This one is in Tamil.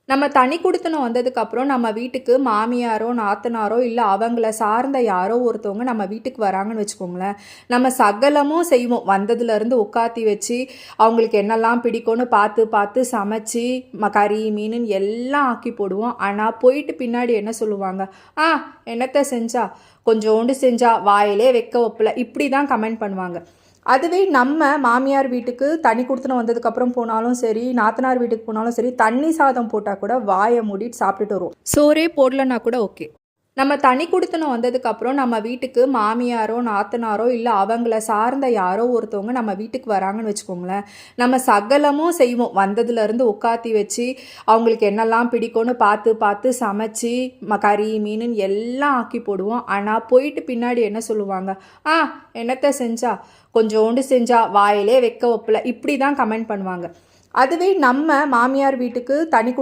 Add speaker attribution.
Speaker 1: நம்ம தனி குடித்தனம் வந்ததுக்கப்புறம் நம்ம வீட்டுக்கு மாமியாரோ, நாத்தனாரோ இல்ல அவங்கள சார்ந்த யாரோ ஒருத்தவங்க நம்ம வீட்டுக்கு வராங்கன்னு வச்சுக்கோங்களேன். நம்ம சகலமும் செய்வோம். வந்ததுலேருந்து உட்காத்தி வச்சு, அவங்களுக்கு என்னெல்லாம் பிடிக்கும்னு பார்த்து பார்த்து சமைச்சு, கறி, மீனுன்னு எல்லாம் ஆக்கி போடுவோம். ஆனா போயிட்டு பின்னாடி என்ன சொல்லுவாங்க? "ஆ என்னத்த செஞ்சா? கொஞ்சோண்டு செஞ்சா, வாயிலே வைக்க ஒப்பல." இப்படி தான் கமெண்ட் பண்ணுவாங்க. அதுவே நம்ம மாமியார் வீட்டுக்கு தனி குடித்தனம் வந்ததுக்கப்புறம் போனாலும் சரி, நாத்தனார் வீட்டுக்கு போனாலும் சரி, தண்ணி சாதம் போட்டால் கூட வாயை மூடிட்டு சாப்பிட்டுட்டு வருவோம். சோறே போடலன்னா கூட ஓகே. நம்ம தனி குடித்தனம் வந்ததுக்கப்புறம் நம்ம வீட்டுக்கு மாமியாரோ, நாத்தனாரோ இல்ல அவங்கள சார்ந்த யாரோ ஒருத்தவங்க நம்ம வீட்டுக்கு வராங்கன்னு வச்சுக்கோங்களேன். நம்ம சகலமும் செய்வோம். வந்ததுலேருந்து உட்காத்தி வச்சு, அவங்களுக்கு என்னெல்லாம் பிடிக்கும்னு பார்த்து பார்த்து சமைச்சு, கறி, மீனுன்னு எல்லாம் ஆக்கி போடுவோம். ஆனா போயிட்டு பின்னாடி என்ன சொல்லுவாங்க? "ஆ என்னத்த செஞ்சா? கொஞ்சோண்டு செஞ்சா, வாயிலே வைக்க ஒப்பல." இப்படி தான் கமெண்ட் பண்ணுவாங்க. அதுவே நம்ம மாமியார் வீட்டுக்கு தனி